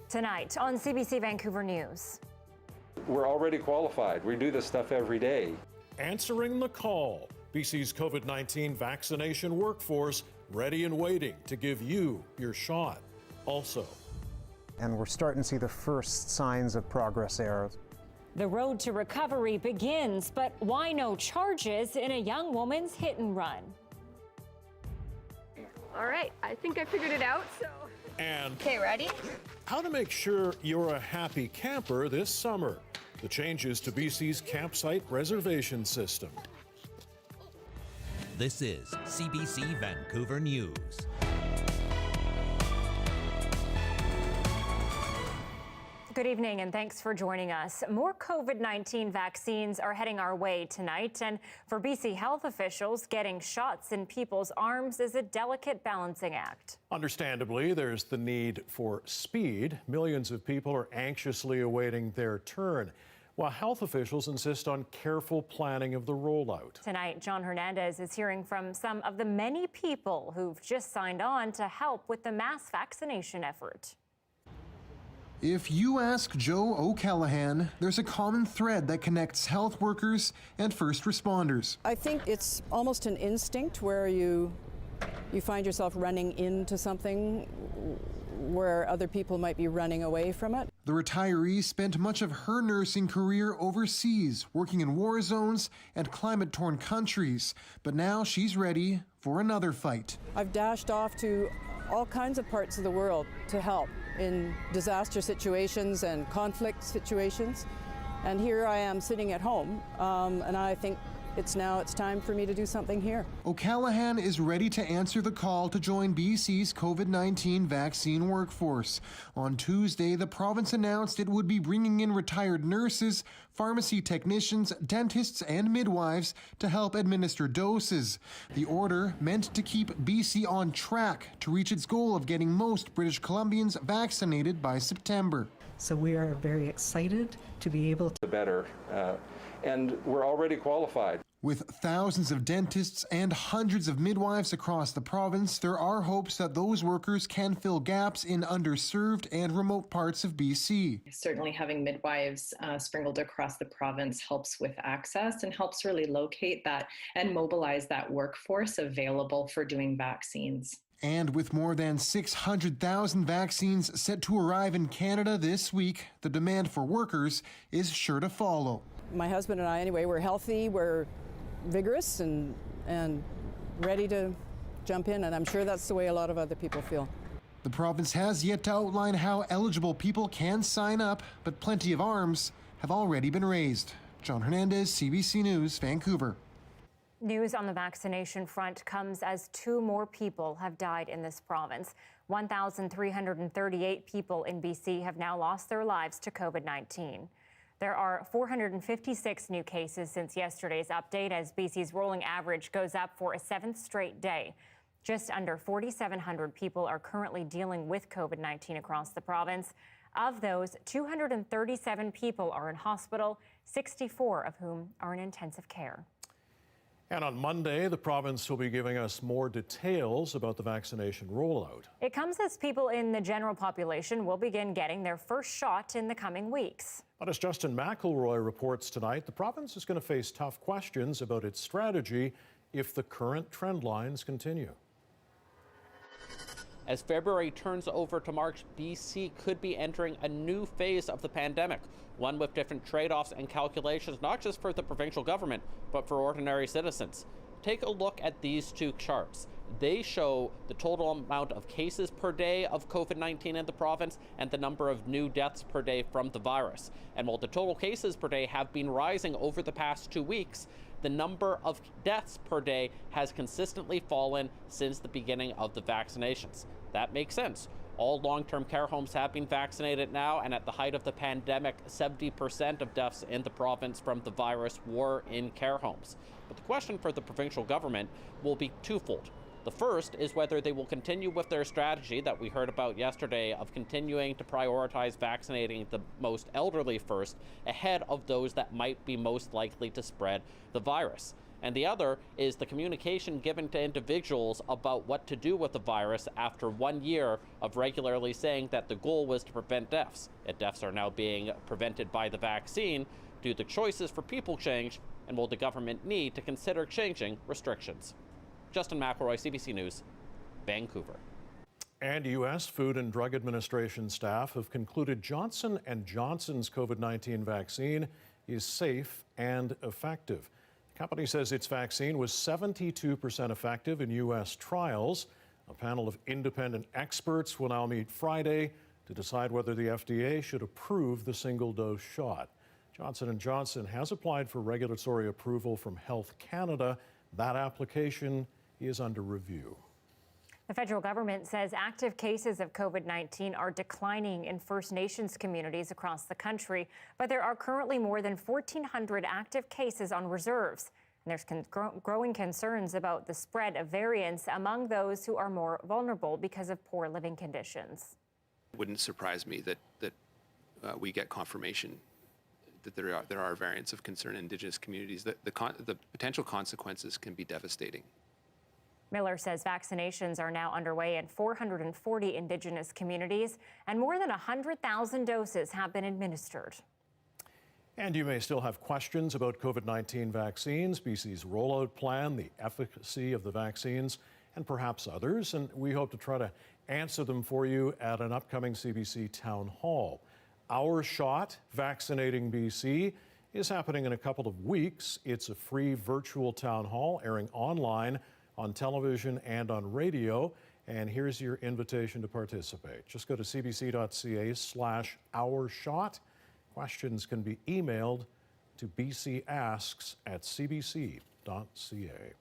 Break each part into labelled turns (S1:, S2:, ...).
S1: Tonight on CBC Vancouver News.
S2: We're already qualified. We do this stuff every day.
S3: Answering the call. BC's COVID-19 vaccination workforce ready and waiting to give you your shot. Also.
S4: And we're starting to see the first signs of progress there.
S1: The road to recovery begins, but why no charges in a young woman's hit and run?
S5: All right, I think I figured it out, so.
S3: And
S5: okay, ready?
S3: How to make sure you're a happy camper this summer. The changes to BC's campsite reservation system.
S6: This is CBC Vancouver News.
S1: Good evening and thanks for joining us. More COVID-19 vaccines are heading our way tonight, and for BC health officials, getting shots in people's arms is a delicate balancing act.
S3: Understandably, there's the need for speed. Millions of people are anxiously awaiting their turn, while health officials insist on careful planning of the rollout.
S1: Tonight, John Hernandez is hearing from some of the many people who've just signed on to help with the mass vaccination effort.
S7: If you ask Joe O'Callahan, there's a common thread that connects health workers and first responders.
S8: I think it's almost an instinct where you find yourself running into something where other people might be running away from it.
S7: The retiree spent much of her nursing career overseas, working in war zones and climate-torn countries. But now she's ready for another fight.
S8: I've dashed off to all kinds of parts of the world to help in disaster situations and conflict situations. And here I am sitting at home, and I think it's time for me to do something here.
S7: O'Callahan is ready to answer the call to join BC's COVID-19 vaccine workforce. On Tuesday, the province announced it would be bringing in retired nurses, pharmacy technicians, dentists, and midwives to help administer doses. The order meant to keep BC on track to reach its goal of getting most British Columbians vaccinated by September.
S9: So we are very excited to be able to
S2: Better, and we're already qualified.
S7: With thousands of dentists and hundreds of midwives across the province, there are hopes that those workers can fill gaps in underserved and remote parts of BC.
S10: Certainly having midwives sprinkled across the province helps with access and helps really locate that and mobilize that workforce available for doing vaccines.
S7: And with more than 600,000 vaccines set to arrive in Canada this week, the demand for workers is sure to follow.
S8: My husband and I, anyway, we're healthy, we're vigorous and ready to jump in, and I'm sure that's the way a lot of other people feel.
S7: The province has yet to outline how eligible people can sign up, but plenty of arms have already been raised. John Hernandez, CBC News, Vancouver.
S1: News on the vaccination front comes as 2 more people have died in this province. 1,338 people in BC have now lost their lives to COVID-19. There are 456 new cases since yesterday's update, as BC's rolling average goes up for a 7th straight day. Just under 4,700 people are currently dealing with COVID-19 across the province. Of those, 237 people are in hospital, 64 of whom are in intensive care.
S3: And on Monday, the province will be giving us more details about the vaccination rollout.
S1: It comes as people in the general population will begin getting their first shot in the coming weeks.
S3: But as Justin McElroy reports tonight, the province is going to face tough questions about its strategy if the current trend lines continue.
S11: As February turns over to March, BC could be entering a new phase of the pandemic, one with different trade-offs and calculations, not just for the provincial government, but for ordinary citizens. Take a look at these 2 charts. They show the total amount of cases per day of COVID-19 in the province and the number of new deaths per day from the virus. And while the total cases per day have been rising over the past 2 weeks, the number of deaths per day has consistently fallen since the beginning of the vaccinations. That makes sense. All long-term care homes have been vaccinated now, and at the height of the pandemic, 70% of deaths in the province from the virus were in care homes. But the question for the provincial government will be twofold. The first is whether they will continue with their strategy that we heard about yesterday of continuing to prioritize vaccinating the most elderly first ahead of those that might be most likely to spread the virus. and the other is the communication given to individuals about what to do with the virus after 1 year of regularly saying that the goal was to prevent deaths. Yet deaths are now being prevented by the vaccine. Do the choices for people change, and will the government need to consider changing restrictions? Justin McElroy, CBC News, Vancouver.
S3: And U.S. Food and Drug Administration staff have concluded Johnson & Johnson's COVID-19 vaccine is safe and effective. The company says its vaccine was 72% effective in U.S. trials. A panel of independent experts will now meet Friday to decide whether the FDA should approve the single-dose shot. Johnson & Johnson has applied for regulatory approval from Health Canada. That application is under review.
S1: The federal government says active cases of COVID-19 are declining in First Nations communities across the country, but there are currently more than 1,400 active cases on reserves. And there's growing concerns about the spread of variants among those who are more vulnerable because of poor living conditions.
S12: It wouldn't surprise me that we get confirmation that there are variants of concern in Indigenous communities. The potential consequences can be devastating.
S1: Miller says vaccinations are now underway in 440 Indigenous communities, and more than 100,000 doses have been administered.
S3: And you may still have questions about COVID-19 vaccines, BC's rollout plan, the efficacy of the vaccines, and perhaps others. And we hope to try to answer them for you at an upcoming CBC Town Hall. Our Shot, Vaccinating BC, is happening in a couple of weeks. It's a free virtual town hall airing online, on television and on radio. And here's your invitation to participate. Just go to cbc.ca/OurShot. Questions can be emailed to bcasks@cbc.ca.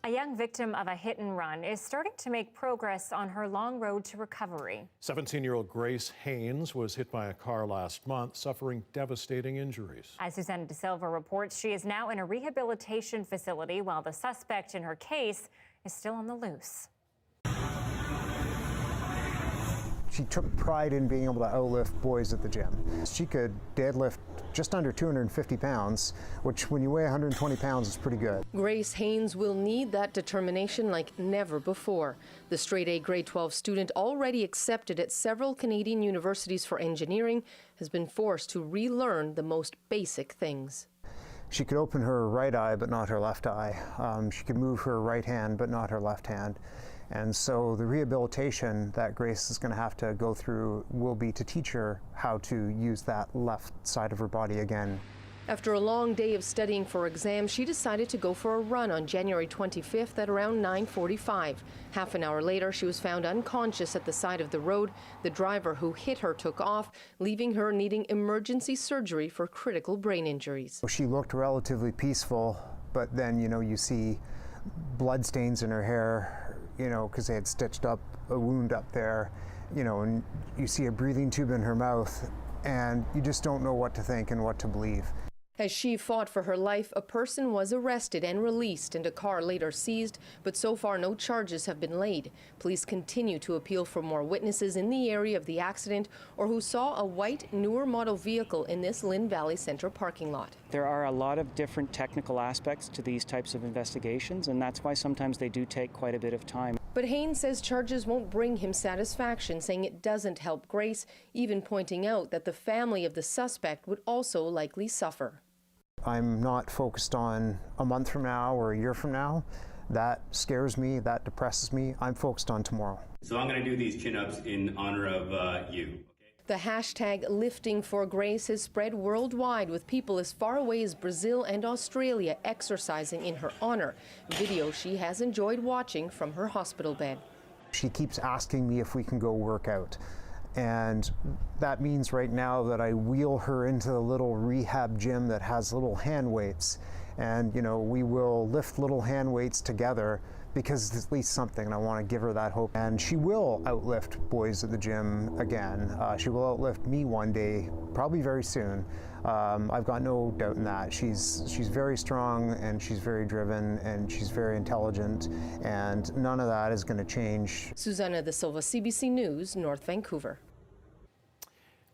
S1: A young victim of a hit and run is starting to make progress on her long road to recovery.
S3: 17-year-old Grace Haynes was hit by a car last month, suffering devastating injuries.
S1: As Susanna De Silva reports, she is now in a rehabilitation facility while the suspect in her case is still on the loose.
S4: She took pride in being able to outlift boys at the gym. She could deadlift just under 250 pounds, which when you weigh 120 pounds is pretty good.
S13: Grace Haynes will need that determination like never before. The straight-A grade 12 student, already accepted at several Canadian universities for engineering, has been forced to relearn the most basic things.
S4: She could open her right eye but not her left eye. She could move her right hand but not her left hand. And so the rehabilitation that Grace is going to have to go through will be to teach her how to use that left side of her body again.
S13: After a long day of studying for exams, she decided to go for a run on January 25th at around 9:45. Half an hour later, she was found unconscious at the side of the road. The driver who hit her took off, leaving her needing emergency surgery for critical brain injuries.
S4: She looked relatively peaceful, but then, you see blood stains in her hair, because they had stitched up a wound up there, and you see a breathing tube in her mouth, and you just don't know what to think and what to believe.
S13: As she fought for her life, a person was arrested and released and a car later seized, but so far no charges have been laid. Police continue to appeal for more witnesses in the area of the accident or who saw a white, newer model vehicle in this Lynn Valley Centre parking lot.
S14: There are a lot of different technical aspects to these types of investigations, and that's why sometimes they do take quite a bit of time.
S13: But Haynes says charges won't bring him satisfaction, saying it doesn't help Grace, even pointing out that the family of the suspect would also likely suffer.
S4: I'm not focused on a month from now or a year from now. That scares me, that depresses me. I'm focused on tomorrow.
S15: So I'm going to do these chin-ups in honor of you.
S13: The hashtag Lifting for Grace has spread worldwide, with people as far away as Brazil and Australia exercising in her honor. Video she has enjoyed watching from her hospital bed.
S4: She keeps asking me if we can go work out. And that means right now that I wheel her into the little rehab gym that has little hand weights. And, we will lift little hand weights together because it's at least something, and I want to give her that hope. And she will outlift boys at the gym again. She will outlift me one day, probably very soon. I've got no doubt in that. She's very strong, and she's very driven, and she's very intelligent, and none of that is going to change.
S13: Susanna De Silva, CBC News, North Vancouver.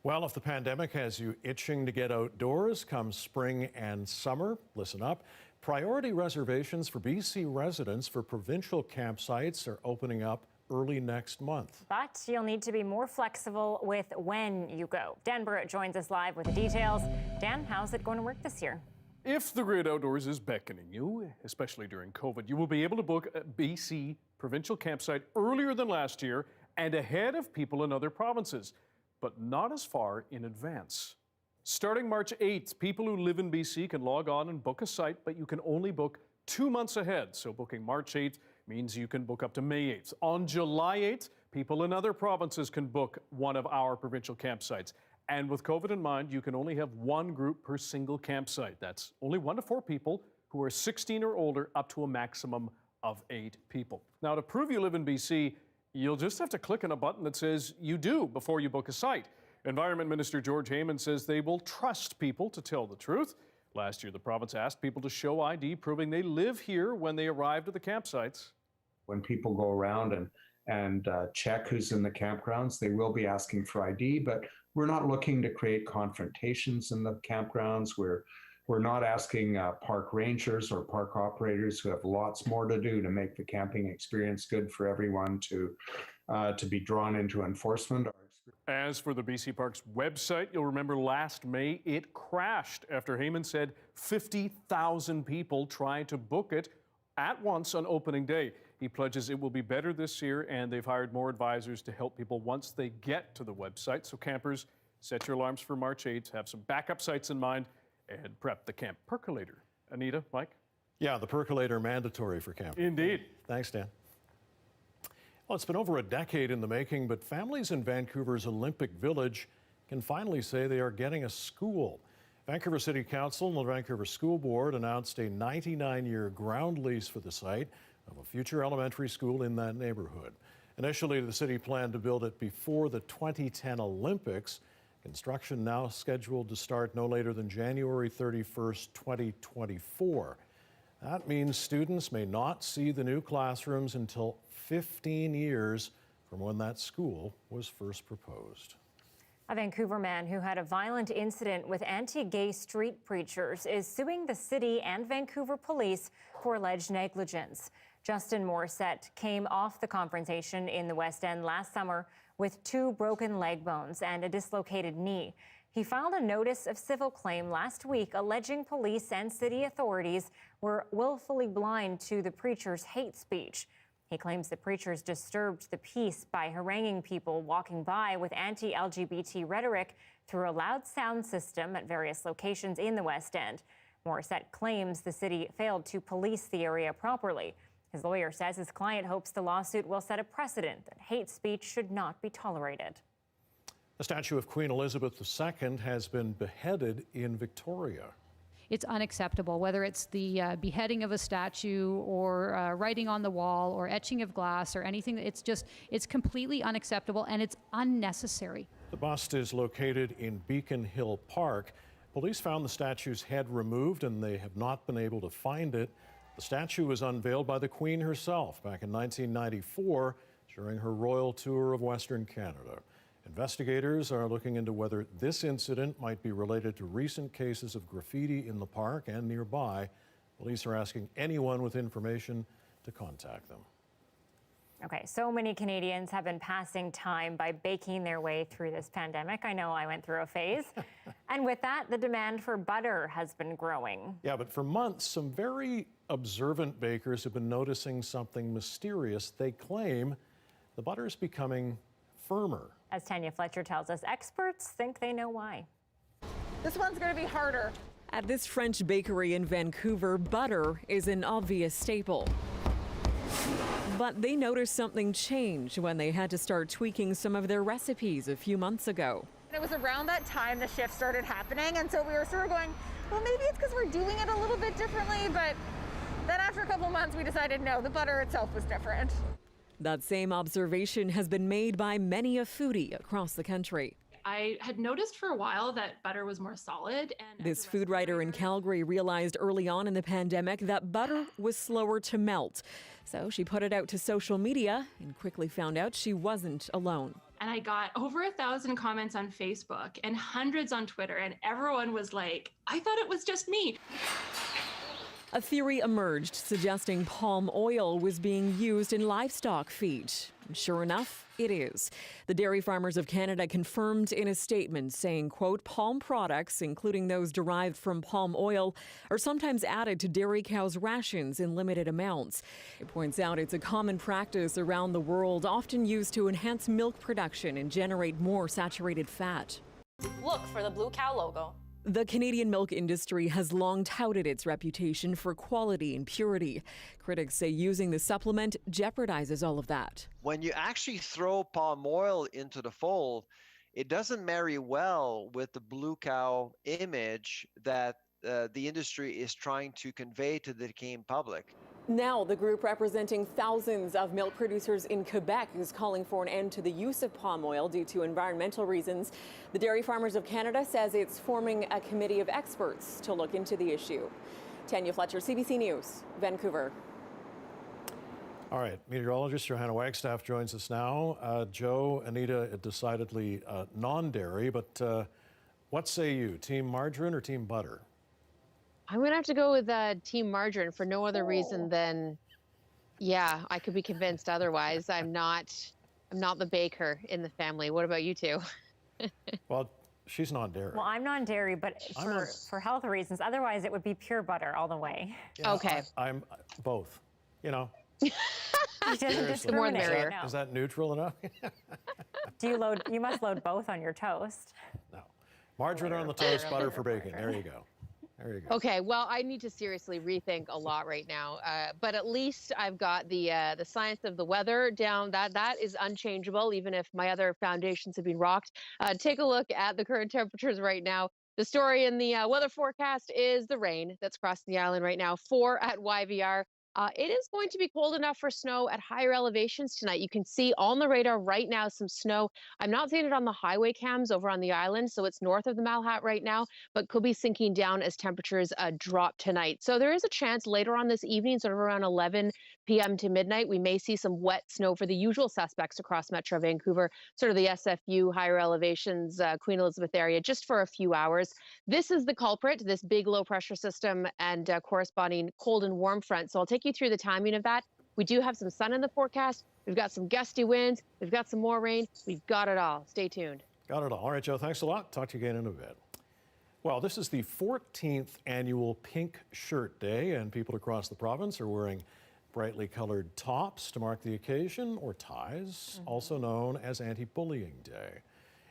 S3: Well, if the pandemic has you itching to get outdoors come spring and summer, listen up. Priority reservations for BC residents for provincial campsites are opening up early next month.
S1: But you'll need to be more flexible with when you go. Dan Burrett joins us live with the details. Dan, how's it going to work this year?
S16: If the great outdoors is beckoning you, especially during COVID, you will be able to book a BC provincial campsite earlier than last year and ahead of people in other provinces, but not as far in advance. Starting March 8th, people who live in BC can log on and book a site, but you can only book 2 months ahead. So booking March 8th means you can book up to May 8th. On July 8th, people in other provinces can book one of our provincial campsites. And with COVID in mind, you can only have one group per single campsite. That's only 1 to 4 people who are 16 or older, up to a maximum of 8 people. Now, to prove you live in BC, you'll just have to click on a button that says you do before you book a site. Environment Minister George Heyman says they will trust people to tell the truth. Last year, the province asked people to show ID proving they live here when they arrived at the campsites.
S17: When people go around and check who's in the campgrounds, they will be asking for ID, but we're not looking to create confrontations in the campgrounds. We're not asking park rangers or park operators who have lots more to do to make the camping experience good for everyone to be drawn into enforcement.
S16: As for the BC Parks website, you'll remember last May it crashed after Heyman said 50,000 people tried to book it at once on opening day. He pledges it will be better this year, and they've hired more advisors to help people once they get to the website. So campers, set your alarms for March 8th, have some backup sites in mind, and prep the camp percolator. Anita, Mike?
S3: Yeah, the percolator mandatory for campers.
S16: Indeed.
S3: Thanks, Dan. Well, it's been over a decade in the making, but families in Vancouver's Olympic Village can finally say they are getting a school. Vancouver City Council and the Vancouver School Board announced a 99-year ground lease for the site of a future elementary school in that neighborhood. Initially, the city planned to build it before the 2010 Olympics. Construction now scheduled to start no later than January 31st, 2024. That means students may not see the new classrooms until 15 years from when that school was first proposed.
S1: A Vancouver man who had a violent incident with anti-gay street preachers is suing the city and Vancouver police for alleged negligence. Justin Morissette came off the confrontation in the West End last summer with 2 broken leg bones and a dislocated knee. He filed a notice of civil claim last week alleging police and city authorities were willfully blind to the preacher's hate speech. He claims the preachers disturbed the peace by haranguing people walking by with anti-LGBT rhetoric through a loud sound system at various locations in the West End. Morissette claims the city failed to police the area properly. His lawyer says his client hopes the lawsuit will set a precedent that hate speech should not be tolerated.
S3: A statue of Queen Elizabeth II has been beheaded in Victoria.
S18: It's unacceptable, whether it's the beheading of a statue or writing on the wall or etching of glass or anything. It's completely unacceptable and it's unnecessary.
S3: The bust is located in Beacon Hill Park. Police found the statue's head removed and they have not been able to find it. The statue was unveiled by the Queen herself back in 1994 during her royal tour of Western Canada. Investigators are looking into whether this incident might be related to recent cases of graffiti in the park and nearby. Police are asking anyone with information to contact them.
S1: Okay, so many Canadians have been passing time by baking their way through this pandemic. I know I went through a phase. And with that, the demand for butter has been growing.
S3: Yeah, but for months, some very observant bakers have been noticing something mysterious. They claim the butter is becoming firmer.
S1: As Tanya Fletcher tells us, experts think they know why.
S19: This one's going to be harder. At this French bakery in Vancouver, butter is an obvious staple. But they noticed something change when they had to start tweaking some of their recipes a few months ago.
S5: It was around that time the shift started happening, and so we were sort of going, well, maybe it's because we're doing it a little bit differently, but then after a couple months we decided no, the butter itself was different.
S19: That same observation has been made by many a foodie across the country.
S20: I had noticed for a while that butter was more solid. And
S19: this food writer in Calgary realized early on in the pandemic that butter was slower to melt. So she put it out to social media and quickly found out she wasn't alone.
S20: and I got over 1,000 comments on Facebook and hundreds on Twitter, and everyone was like, I thought it was just me.
S19: A theory emerged suggesting palm oil was being used in livestock feed. Sure enough, it is. The Dairy Farmers of Canada confirmed in a statement saying, quote, palm products, including those derived from palm oil, are sometimes added to dairy cows' rations in limited amounts. It points out it's a common practice around the world, often used to enhance milk production and generate more saturated fat.
S21: Look for the Blue Cow logo.
S19: The Canadian milk industry has long touted its reputation for quality and purity. Critics say using the supplement jeopardizes all of that.
S22: When you actually throw palm oil into the fold, it doesn't marry well with the Blue Cow image that the industry is trying to convey to the Canadian public.
S19: Now, the group representing thousands of milk producers in Quebec is calling for an end to the use of palm oil due to environmental reasons. The Dairy Farmers of Canada says it's forming a committee of experts to look into the issue. Tanya Fletcher, CBC News, Vancouver.
S3: All right, meteorologist Johanna Wagstaffe joins us now. Joe, Anita, decidedly non-dairy, but what say you, team margarine or team butter?
S23: I'm going to have to go with team margarine for no other reason than, yeah, I could be convinced otherwise. I'm not the baker in the family. What about you two?
S3: Well, she's non-dairy.
S1: Well, I'm non-dairy, but for health reasons. Otherwise, it would be pure butter all the way.
S3: Yeah,
S23: okay.
S3: I'm both, you know.
S1: She doesn't discriminate.
S3: Is that neutral enough?
S1: You must load both on your toast.
S3: No. Margarine on the toast, butter for bacon. There you go. There you go.
S23: Okay, well, I need to seriously rethink a lot right now. But at least I've got the science of the weather down. That is unchangeable, even if my other foundations have been rocked. Take a look at the current temperatures right now. The story in the weather forecast is the rain that's crossing the island right now. 4 at YVR. It is going to be cold enough for snow at higher elevations tonight. You can see on the radar right now some snow. I'm not seeing it on the highway cams over on the island, so it's north of the Malhat right now, but could be sinking down as temperatures drop tonight. So there is a chance later on this evening, sort of around 11 p.m. to midnight, we may see some wet snow for the usual suspects across Metro Vancouver, sort of the SFU, higher elevations, Queen Elizabeth area, just for a few hours. This is the culprit, this big low pressure system and corresponding cold and warm front. So I'll take you through the timing of that. We do have some sun in the forecast. We've got some gusty winds. We've got some more rain. We've got it all. Stay tuned.
S3: Got it all. All right, Joe, thanks a lot. Talk to you again in a bit. Well, this is the 14th annual Pink Shirt Day, and people across the province are wearing brightly colored tops to mark the occasion, or ties, also known as Anti-Bullying Day.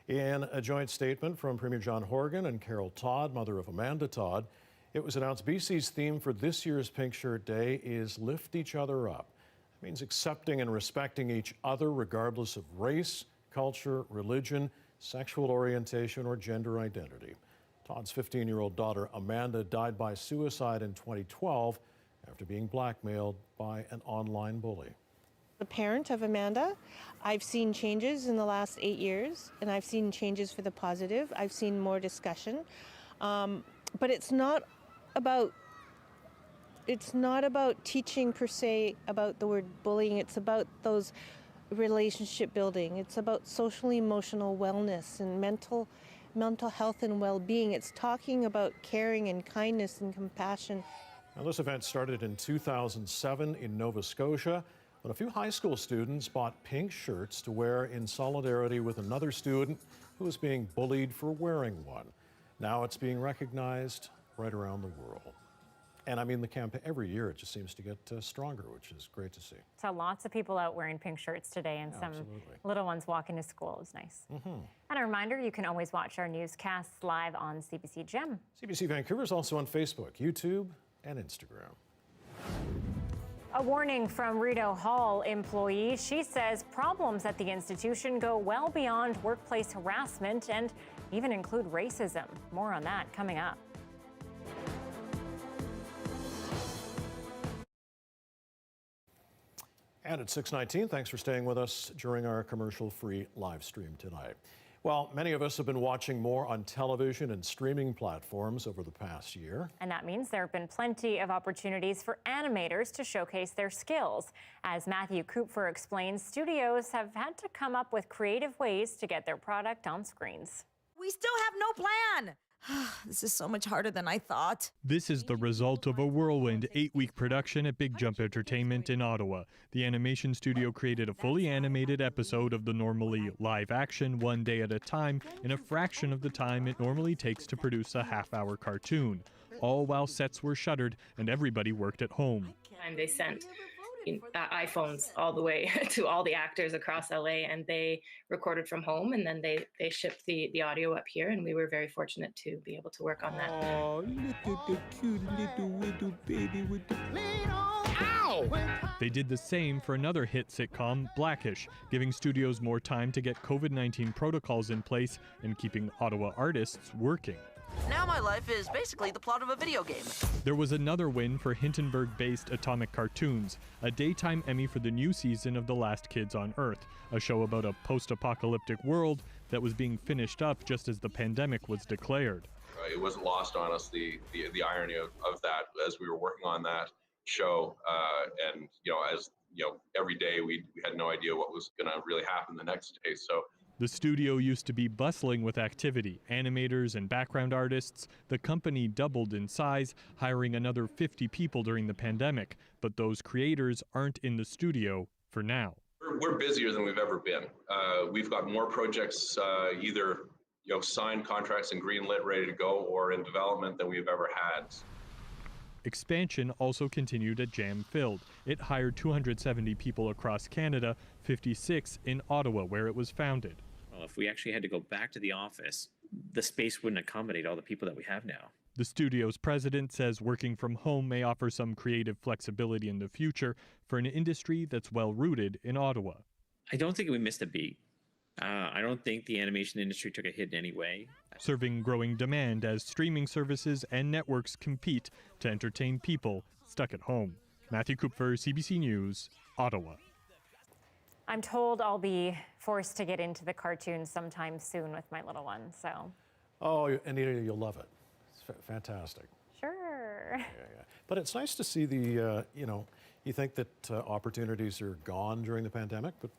S3: In a joint statement from Premier John Horgan and Carol Todd, mother of Amanda Todd, it was announced BC's theme for this year's Pink Shirt Day is Lift Each Other Up. It means accepting and respecting each other regardless of race, culture, religion, sexual orientation, or gender identity. Todd's 15-year-old daughter Amanda died by suicide in 2012 after being blackmailed by an online bully.
S24: The parent of Amanda, I've seen changes in the last 8 years, and I've seen changes for the positive. I've seen more discussion, but it's not about teaching per se about the word bullying. It's about those relationship building. It's about social emotional wellness and mental health and well-being. It's talking about caring and kindness and compassion.
S3: Now, this event started in 2007 in Nova Scotia, when a few high school students bought pink shirts to wear in solidarity with another student who was being bullied for wearing one. Now it's being recognized right around the world. And I mean, the campaign, every year it just seems to get stronger, which is great to see.
S1: Saw lots of people out wearing pink shirts today, and some little ones walking to school. It was nice. And a reminder, you can always watch our newscasts live on CBC Gem.
S3: CBC Vancouver is also on Facebook, YouTube, and Instagram.
S1: A warning from Rideau Hall employees. She says problems at the institution go well beyond workplace harassment and even include racism. More on that coming up. And at 6:19, thanks for staying with us during our commercial-free live stream tonight.
S3: Well, many of us have been watching more on television and streaming platforms over the past year.
S1: And that means there have been plenty of opportunities for animators to showcase their skills. As Matthew Kupfer explains, studios have had to come up with creative ways to get their product on screens.
S2: We still have no plan. This is so much harder than I thought.
S6: This is the result of a whirlwind 8-week production at Big Jump Entertainment in Ottawa. The animation studio created a fully animated episode of the normally live action one day at a time in a fraction of the time it normally takes to produce a half-hour cartoon, all while sets were shuttered and everybody worked at home.
S9: And they sent iPhones all the way to all the actors across LA, and they recorded from home, and then they shipped the audio up here, and we were very fortunate to be able to work on that.
S6: Oh, look at the cute little baby with the Ow! They did the same for another hit sitcom, Blackish, giving studios more time to get COVID-19 protocols in place and keeping Ottawa artists working.
S2: Now my life is basically the plot of a video game.
S6: There was another win for Hindenburg-based Atomic Cartoons, a daytime Emmy for the new season of The Last Kids on Earth, a show about a post-apocalyptic world that was being finished up just as the pandemic was declared.
S10: It wasn't lost on us, the irony of that as we were working on that show, and as every day we had no idea what was going to really happen the next day. So.
S6: The studio used to be bustling with activity, animators and background artists. The company doubled in size, hiring another 50 people during the pandemic. But those creators aren't in the studio for now.
S10: We're busier than we've ever been. We've got more projects either signed contracts and greenlit, ready to go, or in development than we've ever had.
S6: Expansion also continued at Jam Filled. It hired 270 people across Canada, 56 in Ottawa, where it was founded.
S25: Well, if we actually had to go back to the office, the space wouldn't accommodate all the people that we have now.
S6: The studio's president says working from home may offer some creative flexibility in the future for an industry that's well-rooted in Ottawa.
S25: I don't think we missed a beat. I don't think the animation industry took a hit in any way.
S6: Serving growing demand as streaming services and networks compete to entertain people stuck at home. Matthew Kupfer, CBC News, Ottawa.
S1: I'm told I'll be forced to get into the cartoons sometime soon with my little one, so.
S3: Oh, Anita, you'll love it. It's fantastic.
S1: Sure.
S3: Yeah. But it's nice to see the, you think that opportunities are gone during the pandemic, but,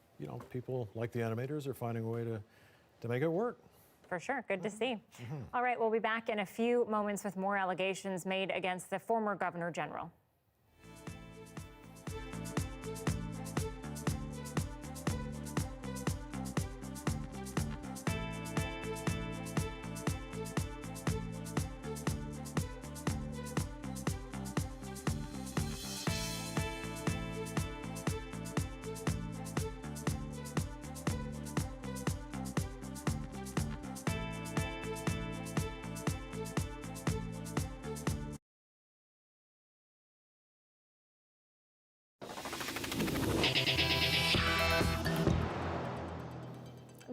S3: people like the animators are finding a way to make it work.
S1: For sure. Good to see. All right, we'll be back in a few moments with more allegations made against the former Governor General.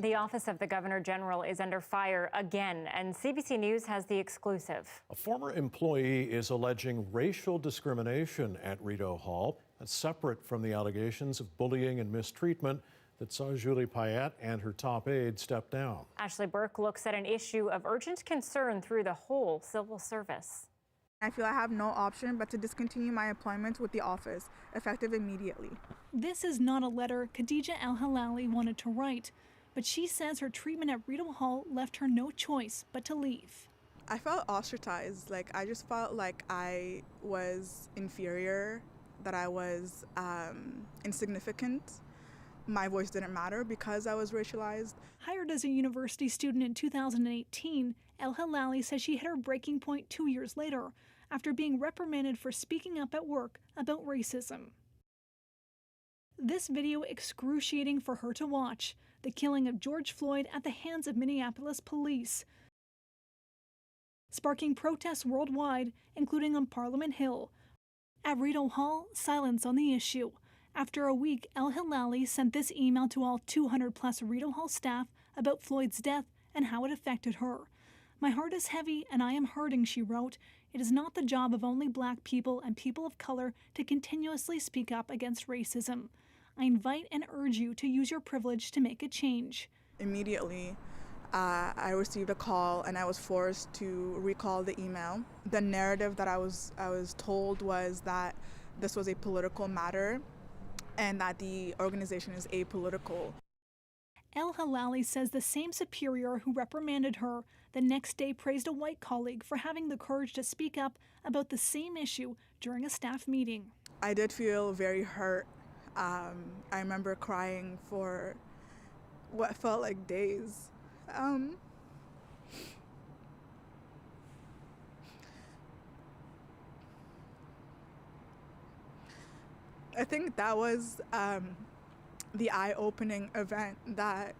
S1: The office of the Governor General is under fire again, and CBC News has the exclusive.
S3: A former employee is alleging racial discrimination at Rideau Hall. That's separate from the allegations of bullying and mistreatment that saw Julie Payette and her top aide step down.
S1: Ashley Burke looks at an issue of urgent concern through the whole civil service.
S26: I feel I have no option but to discontinue my employment with the office, effective immediately.
S27: This is not a letter Khadija El-Halali wanted to write, but she says her treatment at Rideau Hall left her no choice but to leave.
S26: I felt ostracized. I just felt like I was inferior, that I was insignificant. My voice didn't matter because I was racialized.
S27: Hired as a university student in 2018, El-Halali says she hit her breaking point 2 years later after being reprimanded for speaking up at work about racism. This video excruciating for her to watch, the killing of George Floyd at the hands of Minneapolis police, sparking protests worldwide, including on Parliament Hill. At Rideau Hall, silence on the issue. After a week, El-Halali sent this email to all 200-plus Rideau Hall staff about Floyd's death and how it affected her. "My heart is heavy and I am hurting," she wrote. "It is not the job of only Black people and people of color to continuously speak up against racism. I invite and urge you to use your privilege to make a change."
S26: Immediately, I received a call and I was forced to recall the email. The narrative that I was told was that this was a political matter and that the organization is apolitical.
S27: El Halali says the same superior who reprimanded her the next day praised a white colleague for having the courage to speak up about the same issue during a staff meeting.
S26: I did feel very hurt. I remember crying for what felt like days. I think that was the eye-opening event that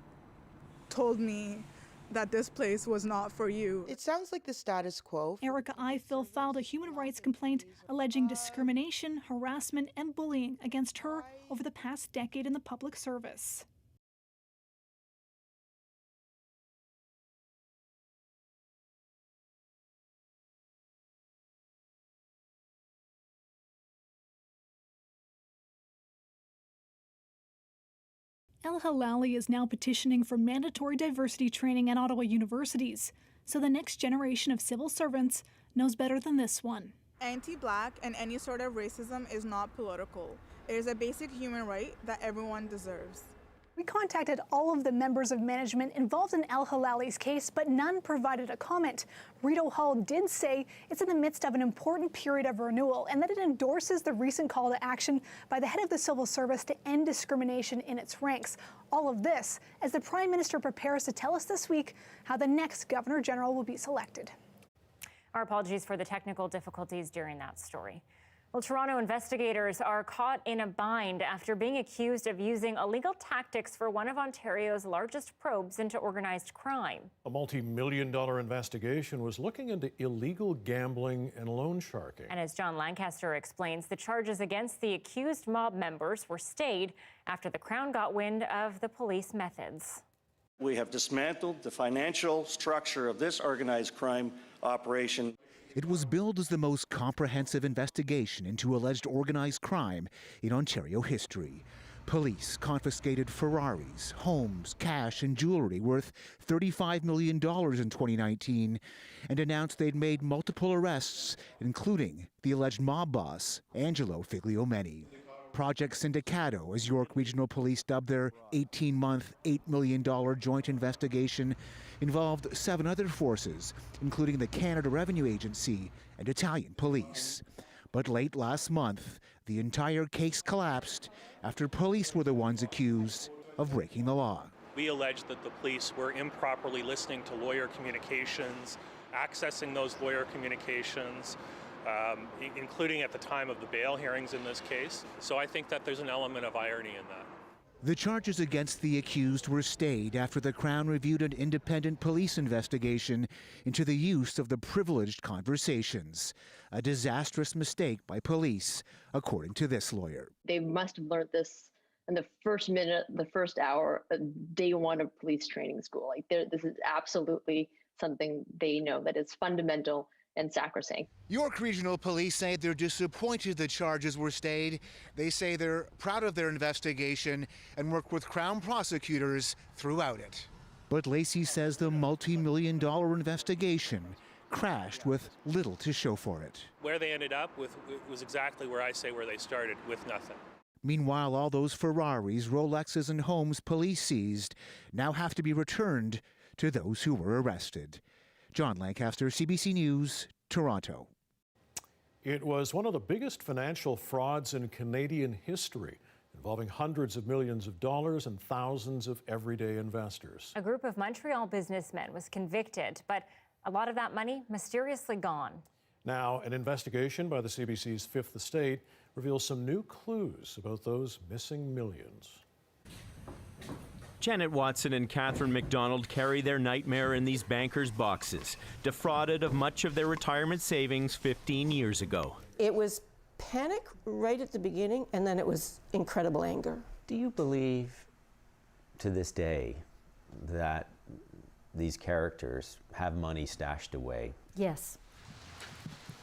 S26: told me that this place was not for you.
S4: It sounds like the status quo.
S27: Erica Ifill filed a human rights complaint alleging discrimination, harassment, and bullying against her over the past decade in the public service. El Halali is now petitioning for mandatory diversity training at Ottawa universities, so the next generation of civil servants knows better than this one.
S26: Anti-Black and any sort of racism is not political. It is a basic human right that everyone deserves.
S27: We contacted all of the members of management involved in El Halali's case, but none provided a comment. Rideau Hall did say it's in the midst of an important period of renewal and that it endorses the recent call to action by the head of the civil service to end discrimination in its ranks. All of this as the Prime Minister prepares to tell us this week how the next Governor General will be selected.
S1: Our apologies for the technical difficulties during that story. Well, Toronto investigators are caught in a bind after being accused of using illegal tactics for one of Ontario's largest probes into organized crime.
S3: A multi-million-dollar investigation was looking into illegal gambling and loan sharking.
S1: And as John Lancaster explains, the charges against the accused mob members were stayed after the Crown got wind of the police methods.
S7: We have dismantled the financial structure of this organized crime operation.
S8: It was billed as the most comprehensive investigation into alleged organized crime in Ontario history. Police confiscated Ferraris, homes, cash, and jewelry worth $35 million in 2019 and announced they'd made multiple arrests, including the alleged mob boss, Angelo Figliomeni. Project Sindicato, as York Regional Police dubbed their 18-month, $8 million joint investigation, involved 7 other forces, including the Canada Revenue Agency and Italian police. But late last month, the entire case collapsed after police were the ones accused of breaking the law.
S11: We allege that the police were improperly listening to lawyer communications, accessing those lawyer communications, including at the time of the bail hearings in this case. So I think that there's an element of irony in that.
S8: The charges against the accused were stayed after the Crown reviewed an independent police investigation into the use of the privileged conversations. A disastrous mistake by police, according to this lawyer.
S23: They must have learned this in the first minute, the first hour, day one of police training school. Like this is absolutely something they know that is fundamental and sacrosanct.
S8: York Regional Police say they're disappointed the charges were stayed. They say they're proud of their investigation and work with Crown prosecutors throughout it. But Lacey says the multi-million-dollar investigation crashed with little to show for it.
S11: Where they ended up with was exactly where I say where they started, with nothing.
S8: Meanwhile, all those Ferraris, Rolexes, and homes police seized now have to be returned to those who were arrested. John Lancaster, CBC News, Toronto.
S3: It was one of the biggest financial frauds in Canadian history, involving hundreds of millions of dollars and thousands of everyday investors.
S1: A group of Montreal businessmen was convicted, but a lot of that money mysteriously gone.
S3: Now, an investigation by the CBC's Fifth Estate reveals some new clues about those missing millions.
S12: Janet Watson and Catherine McDonald carry their nightmare in these bankers' boxes, defrauded of much of their retirement savings 15 years ago.
S14: It was panic right at the beginning, and then it was incredible anger.
S15: Do you believe to this day that these characters have money stashed away?
S14: Yes.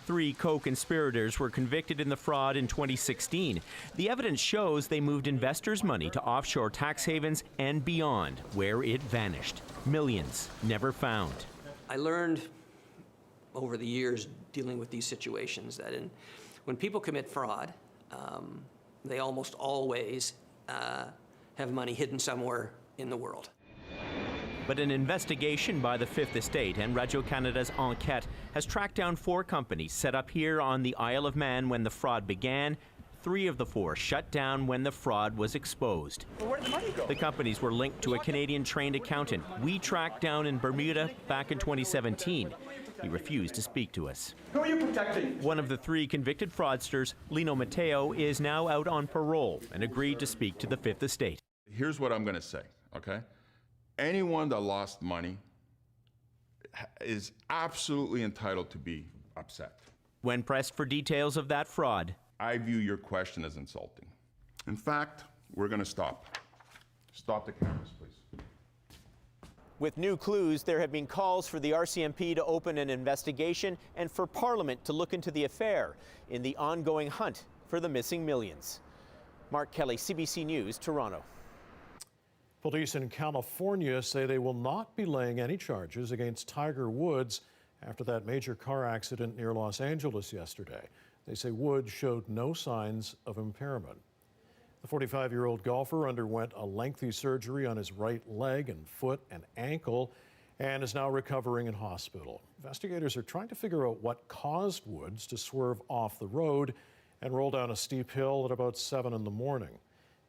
S12: 3 co-conspirators were convicted in the fraud in 2016. The evidence shows they moved investors' money to offshore tax havens and beyond, where it vanished. Millions never found.
S5: I learned over the years dealing with these situations that when people commit fraud, they almost always have money hidden somewhere in the world.
S12: But an investigation by the Fifth Estate and Radio-Canada's Enquête has tracked down 4 companies set up here on the Isle of Man when the fraud began. 3 of the 4 shut down when the fraud was exposed.
S13: Well, where did the money go?
S12: The companies were linked to a Canadian-trained accountant we tracked down in Bermuda back in 2017. He refused to speak to us.
S13: Who are you protecting?
S12: One of the 3 convicted fraudsters, Lino Matteo, is now out on parole and agreed to speak to the Fifth Estate.
S16: Here's what I'm going to say, okay? Anyone that lost money is absolutely entitled to be upset.
S12: When pressed for details of that fraud,
S16: I view your question as insulting. In fact, we're going to stop. Stop the cameras, please.
S12: with new clues, there have been calls for the RCMP to open an investigation and for Parliament to look into the affair in the ongoing hunt for the missing millions. Mark Kelly, CBC News, Toronto.
S3: Police in California say they will not be laying any charges against Tiger Woods after that major car accident near Los Angeles yesterday. They say Woods showed no signs of impairment. The 45-year-old golfer underwent a lengthy surgery on his right leg and foot and ankle and is now recovering in hospital. Investigators are trying to figure out what caused Woods to swerve off the road and roll down a steep hill at about 7 in the morning.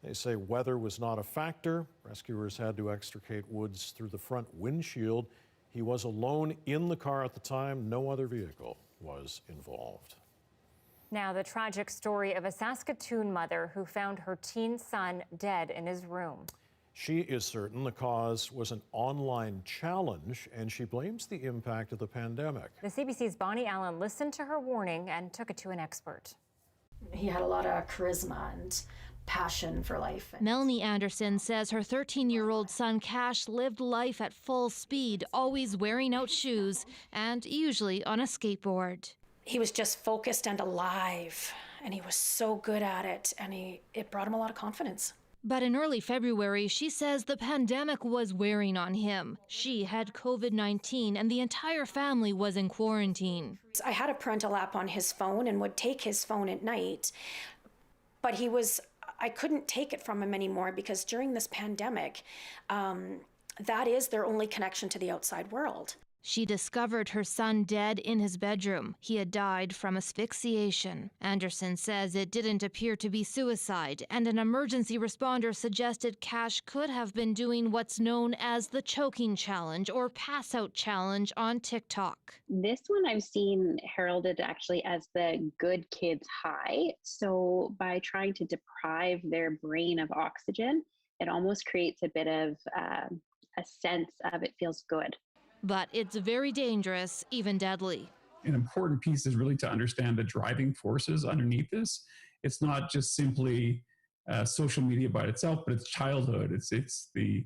S3: They say weather was not a factor. Rescuers had to extricate Woods through the front windshield. He was alone in the car at the time. No other vehicle was involved.
S1: Now, the tragic story of a Saskatoon mother who found her teen son dead in his room.
S3: She is certain the cause was an online challenge, and she blames the impact of the pandemic.
S1: The CBC's Bonnie Allen listened to her warning and took it to an expert.
S17: He had a lot of charisma and passion for life.
S18: Melanie Anderson says her 13-year-old son Cash lived life at full speed, always wearing out shoes and usually on a skateboard.
S17: He was just focused and alive, and he was so good at it, and it brought him a lot of confidence.
S18: But in early February, she says the pandemic was wearing on him. She had COVID-19 and the entire family was in quarantine.
S17: I had a parental app on his phone and would take his phone at night, but I couldn't take it from him anymore because during this pandemic, that is their only connection to the outside world.
S18: She discovered her son dead in his bedroom. He had died from asphyxiation. Anderson says it didn't appear to be suicide, and an emergency responder suggested Cash could have been doing what's known as the choking challenge or pass out challenge on TikTok.
S20: This one I've seen heralded actually as the good kids high. So by trying to deprive their brain of oxygen, it almost creates a bit of a sense of it feels good.
S18: But it's very dangerous, even deadly.
S21: An important piece is really to understand the driving forces underneath this. It's not just simply social media by itself, but it's childhood. It's the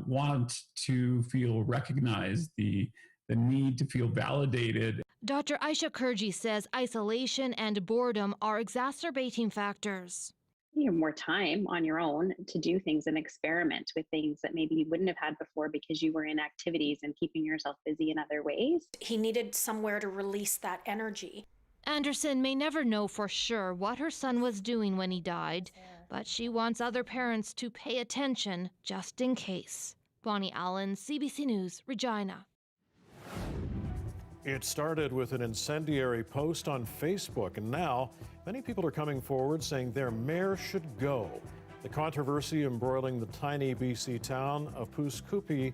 S21: want to feel recognized, the need to feel validated.
S18: Dr. Aisha Kurji says isolation and boredom are exacerbating factors.
S20: You have more time on your own to do things and experiment with things that maybe you wouldn't have had before because you were in activities and keeping yourself busy in other ways.
S17: He needed somewhere to release that energy.
S18: Anderson may never know for sure what her son was doing when he died, but she wants other parents to pay attention just in case. Bonnie Allen, CBC News, Regina.
S3: It started with an incendiary post on Facebook, and now many people are coming forward saying their mayor should go. The controversy embroiling the tiny BC town of Poughkeepsie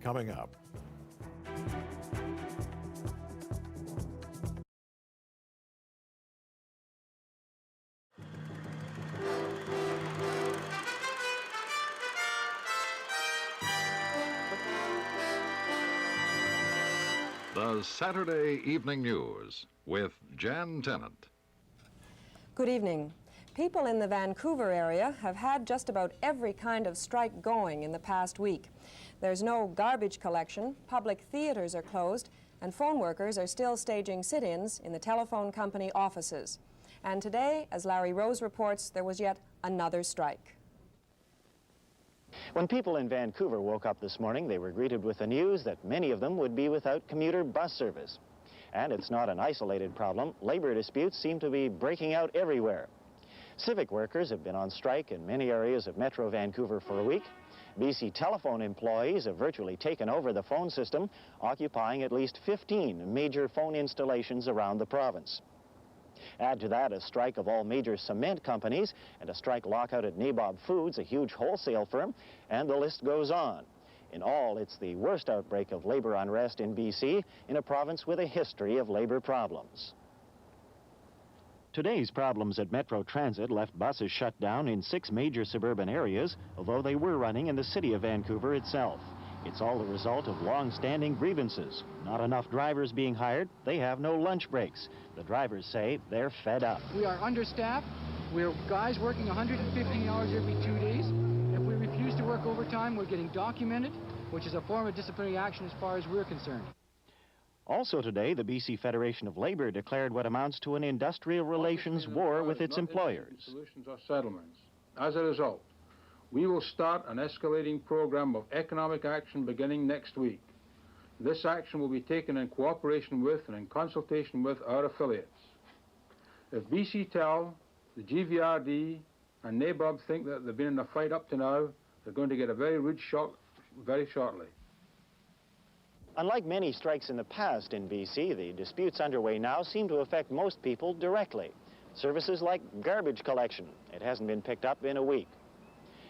S3: coming up.
S28: The Saturday Evening News with Jan Tennant.
S29: Good evening. People in the Vancouver area have had just about every kind of strike going in the past week. There's no garbage collection, public theaters are closed, and phone workers are still staging sit-ins in the telephone company offices. And today, as Larry Rose reports, there was yet another strike.
S2: When people in Vancouver woke up this morning, they were greeted with the news that many of them would be without commuter bus service. And it's not an isolated problem. Labor disputes seem to be breaking out everywhere. Civic workers have been on strike in many areas of Metro Vancouver for a week. BC Telephone employees have virtually taken over the phone system, occupying at least 15 major phone installations around the province. Add to that a strike of all major cement companies and a strike lockout at Nabob Foods, a huge wholesale firm, and the list goes on. In all, it's the worst outbreak of labor unrest in BC in a province with a history of labor problems. Today's problems at Metro Transit left buses shut down in 6 major suburban areas, although they were running in the city of Vancouver itself. It's all the result of long-standing grievances. Not enough drivers being hired, they have no lunch breaks. The drivers say they're fed up.
S6: We are understaffed. We're guys working 115 hours every 2 days. If we refuse to work overtime, we're getting documented, which is a form of disciplinary action as far as we're concerned.
S2: Also today, the BC Federation of Labor declared what amounts to an industrial relations war with its employers.
S9: Solutions or settlements. As a result, we will start an escalating program of economic action beginning next week. This action will be taken in cooperation with and in consultation with our affiliates. If BC Tel, the GVRD, and Nabob think that they've been in a fight up to now, they're going to get a very rude shock very shortly.
S2: Unlike many strikes in the past in BC, the disputes underway now seem to affect most people directly. Services like garbage collection, it hasn't been picked up in a week.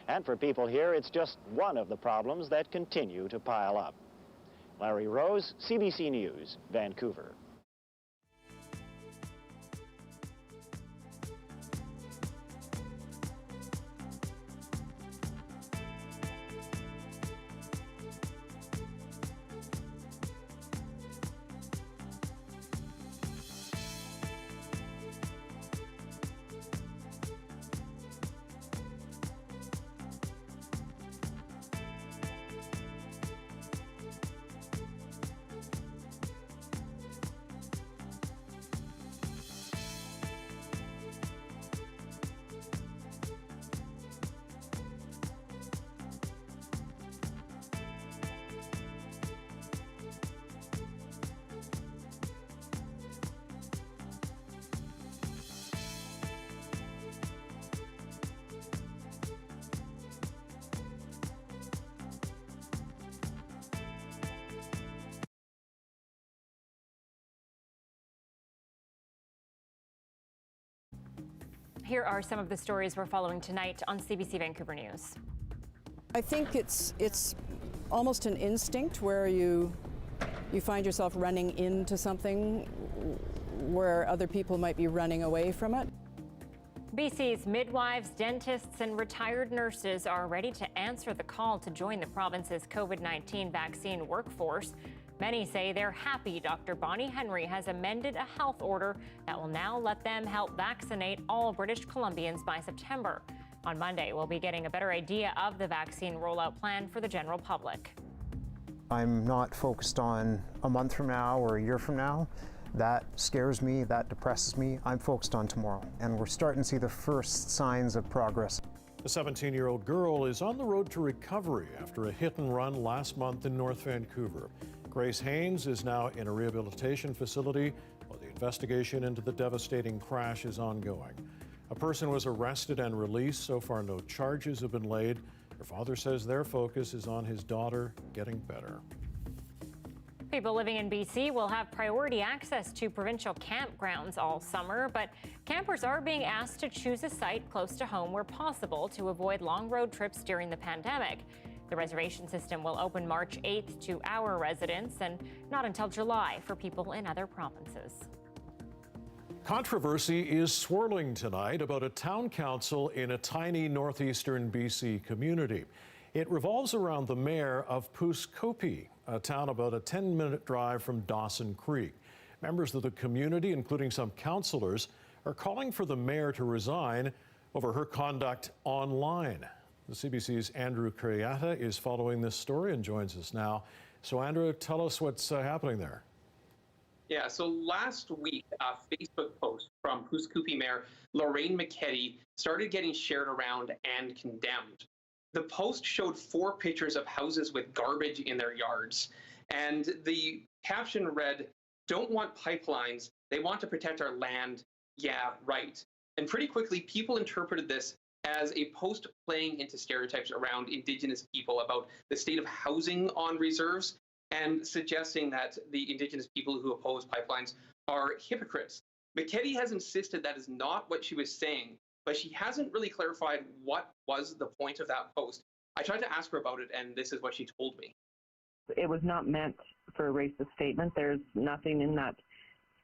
S2: And for people here, it's just one of the problems that continue to pile up. Larry Rose, CBC News, Vancouver.
S1: Here are some of the stories we're following tonight on CBC Vancouver News.
S10: I think it's almost an instinct where you find yourself running into something where other people might be running away from it.
S1: BC's midwives, dentists, and retired nurses are ready to answer the call to join the province's COVID-19 vaccine workforce. Many say they're happy Dr. Bonnie Henry has amended a health order that will now let them help vaccinate all British Columbians by September. On Monday, we'll be getting a better idea of the vaccine rollout plan for the general public.
S13: I'm not focused on a month from now or a year from now. That scares me, that depresses me. I'm focused on tomorrow, and we're starting to see the first signs of progress.
S3: A 17-year-old girl is on the road to recovery after a hit and run last month in North Vancouver. Grace Haynes is now in a rehabilitation facility while the investigation into the devastating crash is ongoing. A person was arrested and released. So far, no charges have been laid. Her father says their focus is on his daughter getting better.
S1: People living in BC will have priority access to provincial campgrounds all summer, but campers are being asked to choose a site close to home where possible to avoid long road trips during the pandemic. The reservation system will open March 8th to our residents and not until July for people in other provinces.
S3: Controversy is swirling tonight about a town council in a tiny northeastern BC community. It revolves around the mayor of Puskopi, a town about a 10-minute drive from Dawson Creek. Members of the community, including some councillors, are calling for the mayor to resign over her conduct online. The CBC's Andrew Criata is following this story and joins us now. So Andrew, tell us what's happening there.
S4: Yeah, so last week, a Facebook post from Poughkeepsie Mayor Lorraine McKetty started getting shared around and condemned. The post showed 4 pictures of houses with garbage in their yards, and the caption read, "Don't want pipelines, they want to protect our land, yeah, right." And pretty quickly, people interpreted this as a post playing into stereotypes around Indigenous people about the state of housing on reserves, and suggesting that the Indigenous people who oppose pipelines are hypocrites. McKetty has insisted that is not what she was saying, but she hasn't really clarified what was the point of that post. I tried to ask her about it, and this is what she told me.
S7: It was not meant for a racist statement. There's nothing in that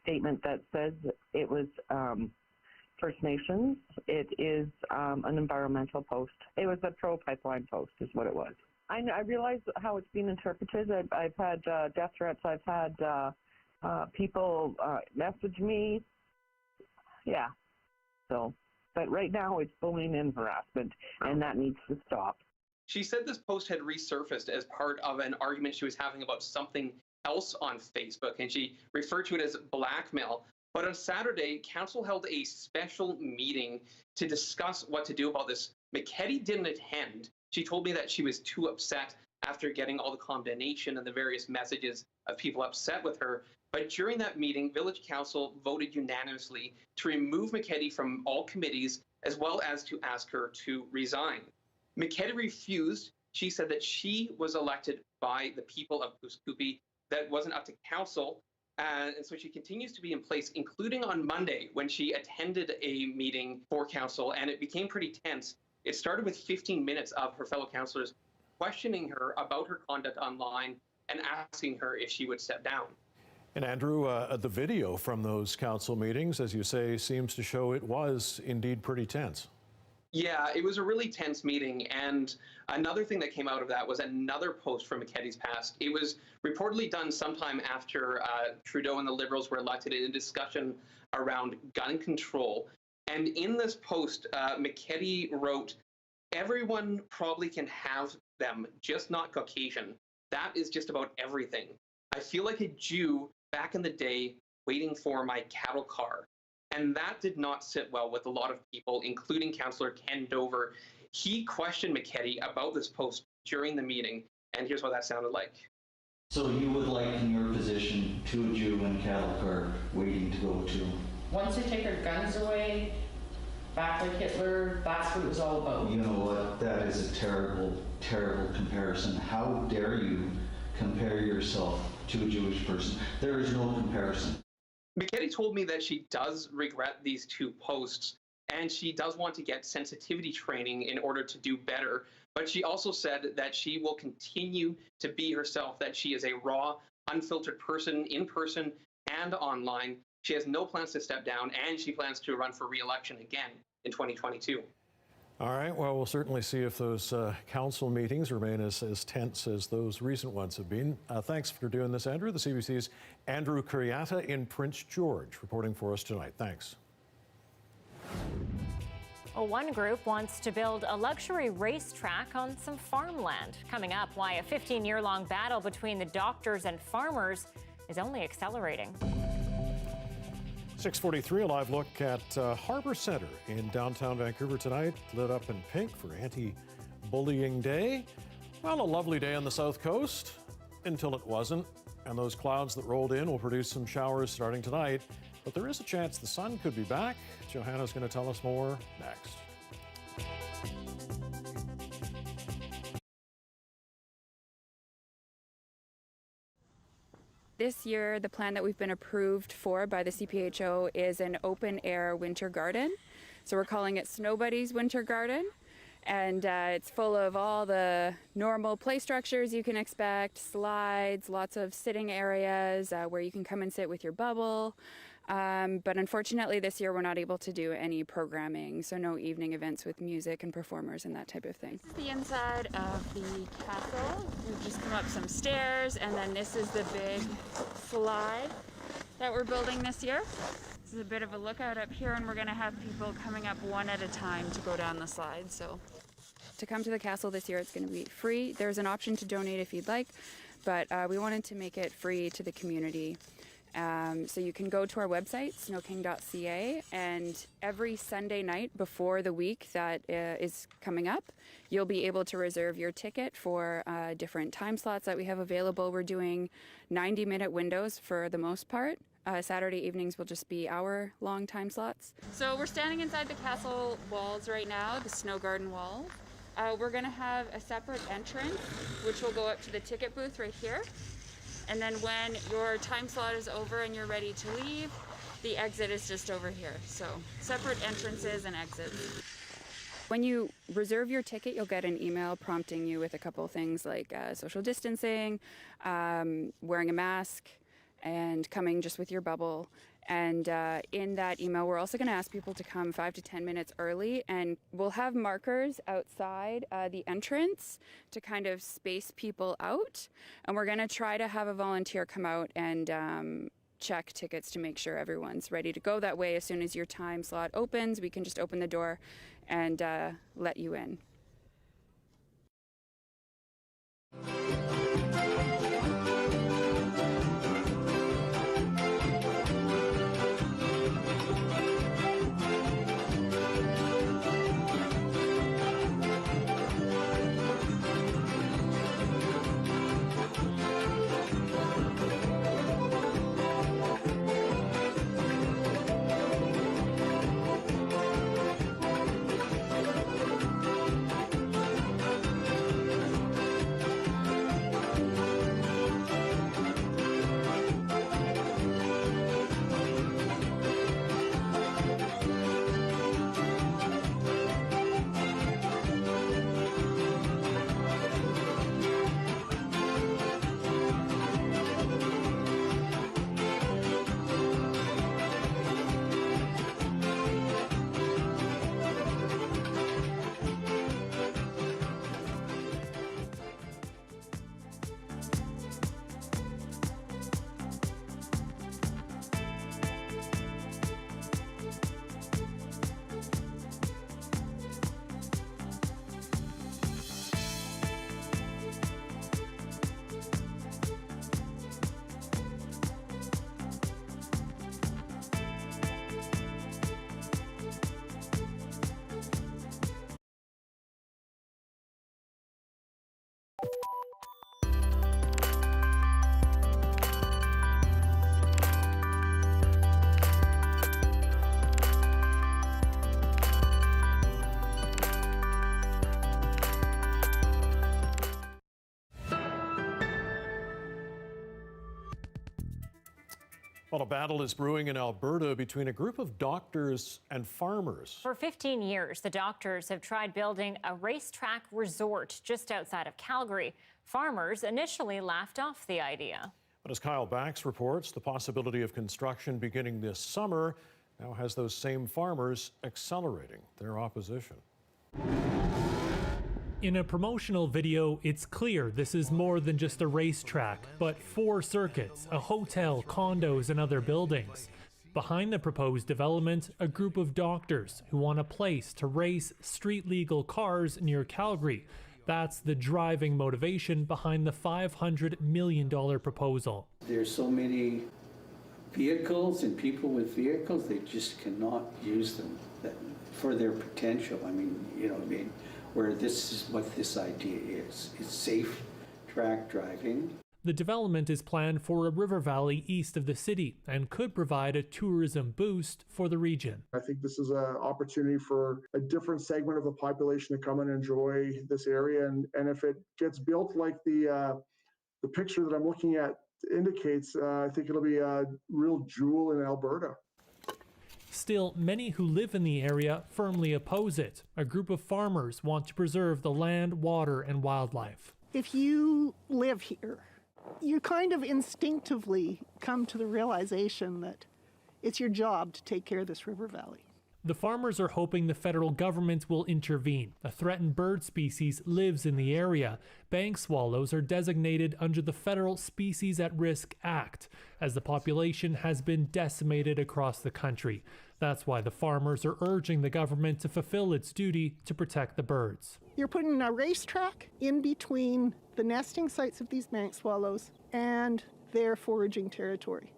S7: statement that says it was First Nations. It is an environmental post. It was a pro-pipeline post is what it was. I realize how it's been interpreted. I've had death threats. I've had people message me. Yeah. So, but right now it's bullying and harassment, and that needs to stop.
S4: She said this post had resurfaced as part of an argument she was having about something else on Facebook, and she referred to it as blackmail. But on Saturday, council held a special meeting to discuss what to do about this. McKetty didn't attend. She told me that she was too upset after getting all the condemnation and the various messages of people upset with her. But during that meeting, Village Council voted unanimously to remove McKetty from all committees, as well as to ask her to resign. McKetty refused. She said that she was elected by the people of Poughkeepsie, that wasn't up to council. And so she continues to be in place, including on Monday when she attended a meeting for council, and it became pretty tense. It started with 15 minutes of her fellow councillors questioning her about her conduct online and asking her if she would step down.
S3: And Andrew, the video from those council meetings, as you say, seems to show it was indeed pretty tense.
S4: Yeah, it was a really tense meeting. And another thing that came out of that was another post from McKetty's past. It was reportedly done sometime after Trudeau and the Liberals were elected in a discussion around gun control. And in this post, McKetty wrote, "Everyone probably can have them, just not Caucasian. That is just about everything. I feel like a Jew back in the day waiting for my cattle car." And that did not sit well with a lot of people, including Councillor Ken Dover. He questioned McKetty about this post during the meeting, and here's what that sounded like.
S19: So you would liken your position to a Jew in a cattle car waiting to go to?
S22: Once they take our guns away, back like Hitler, that's what it was all about.
S19: You know what? That is a terrible, terrible comparison. How dare you compare yourself to a Jewish person? There is no comparison.
S4: McKetty told me that she does regret these 2 posts, and she does want to get sensitivity training in order to do better. But she also said that she will continue to be herself, that she is a raw, unfiltered person in person and online. She has no plans to step down, and she plans to run for re-election again in 2022.
S3: All right, well, we'll certainly see if those council meetings remain as tense as those recent ones have been. Thanks for doing this, Andrew. The CBC's Andrew Kuriata in Prince George reporting for us tonight. Thanks.
S1: Well, one group wants to build a luxury racetrack on some farmland. Coming up, why a 15-year-long battle between the doctors and farmers is only accelerating.
S3: 6:43, a live look at Harbour Centre in downtown Vancouver tonight, lit up in pink for Anti-Bullying Day. Well, a lovely day on the south coast until it wasn't, and those clouds that rolled in will produce some showers starting tonight, but there is a chance the sun could be back. Johanna's going to tell us more next.
S23: This year, the plan that we've been approved for by the CPHO is an open-air winter garden. So we're calling it Snow Buddies Winter Garden. And it's full of all the normal play structures you can expect, slides, lots of sitting areas where you can come and sit with your bubble. But unfortunately, this year we're not able to do any programming, so no evening events with music and performers and that type of thing. This is the inside of the castle. We've just come up some stairs, and then this is the big slide that we're building this year. This is a bit of a lookout up here, and we're going to have people coming up one at a time to go down the slide. So to come to the castle this year, it's going to be free. There's an option to donate if you'd like, but we wanted to make it free to the community So you can go to our website, snowking.ca, and every Sunday night before the week that is coming up, you'll be able to reserve your ticket for different time slots that we have available. We're doing 90-minute windows for the most part. Saturday evenings will just be hour-long time slots. So we're standing inside the castle walls right now, the snow garden walls. We're going to have a separate entrance, which will go up to the ticket booth right here. And then when your time slot is over and you're ready to leave, the exit is just over here. So separate entrances and exits. When you reserve your ticket, you'll get an email prompting you with a couple of things like social distancing, wearing a mask, and coming just with your bubble. And in that email, we're also going to ask people to come 5 to 10 minutes early, and we'll have markers outside the entrance to kind of space people out. And we're going to try to have a volunteer come out and check tickets to make sure everyone's ready to go. That way, as soon as your time slot opens, we can just open the door and let you in.
S3: Well, a battle is brewing in Alberta between a group of doctors and farmers.
S1: For 15 years, the doctors have tried building a racetrack resort just outside of Calgary. Farmers initially laughed off the idea.
S3: But as Kyle Bax reports, the possibility of construction beginning this summer now has those same farmers accelerating their opposition.
S5: In a promotional video, it's clear this is more than just a racetrack, but 4 circuits, a hotel, condos, and other buildings. Behind the proposed development, a group of doctors who want a place to race street-legal cars near Calgary. That's the driving motivation behind the $500 million proposal.
S8: There's so many vehicles and people with vehicles, they just cannot use them for their potential. I mean, you know what I mean? Where this is what this idea is. It's safe track driving.
S5: The development is planned for a river valley east of the city and could provide a tourism boost for the region.
S11: I think this is an opportunity for a different segment of the population to come and enjoy this area. And if it gets built like the picture that I'm looking at indicates, I think it'll be a real jewel in Alberta.
S5: Still, many who live in the area firmly oppose it. A group of farmers want to preserve the land, water, and wildlife.
S14: If you live here, you kind of instinctively come to the realization that it's your job to take care of this river valley.
S5: The farmers are hoping the federal government will intervene. A threatened bird species lives in the area. Bank swallows are designated under the Federal Species at Risk Act, as the population has been decimated across the country. That's why the farmers are urging the government to fulfill its duty to protect the birds.
S14: You're putting a racetrack in between the nesting sites of these bank swallows and their foraging territory.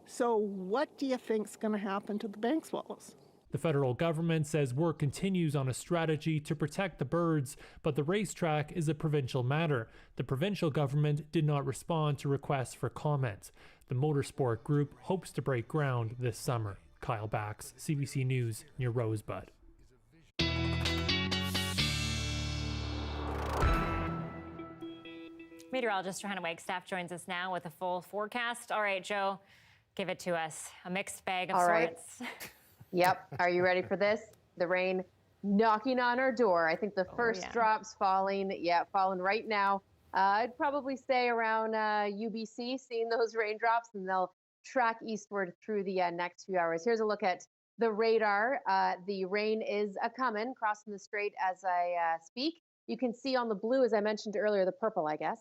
S14: So what do you think's going to happen to the bank swallows?
S5: The federal government says work continues on a strategy to protect the birds, but the racetrack is a provincial matter. The provincial government did not respond to requests for comment. The motorsport group hopes to break ground this summer. Kyle Bax, CBC News, near Rosebud.
S1: Meteorologist Johanna Wagstaffe joins us now with a full forecast. All right, Joe, give it to us. A mixed bag of sorts.
S12: Yep. Are you ready for this? The rain knocking on our door. I think the first drops falling right now. I'd probably say around UBC, seeing those raindrops, and they'll track eastward through the next few hours. Here's a look at the radar. The rain is a-coming, crossing the strait as I speak. You can see on the blue, as I mentioned earlier, the purple, I guess,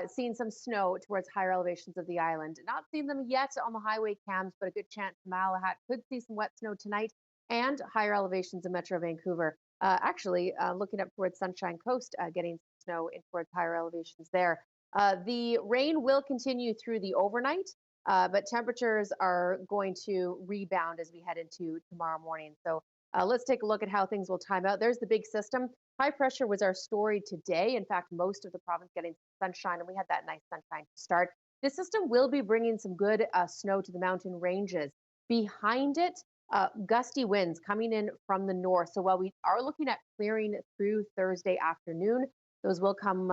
S12: seeing some snow towards higher elevations of the island. Not seeing them yet on the highway cams, but a good chance Malahat could see some wet snow tonight and higher elevations in Metro Vancouver. Looking up towards Sunshine Coast, getting snow in towards higher elevations there. The rain will continue through the overnight, but temperatures are going to rebound as we head into tomorrow morning. So let's take a look at how things will time out. There's the big system. High pressure was our story today. In fact, most of the province getting sunshine, and we had that nice sunshine to start. This system will be bringing some good snow to the mountain ranges. Behind it, gusty winds coming in from the north. So while we are looking at clearing through Thursday afternoon, those will come,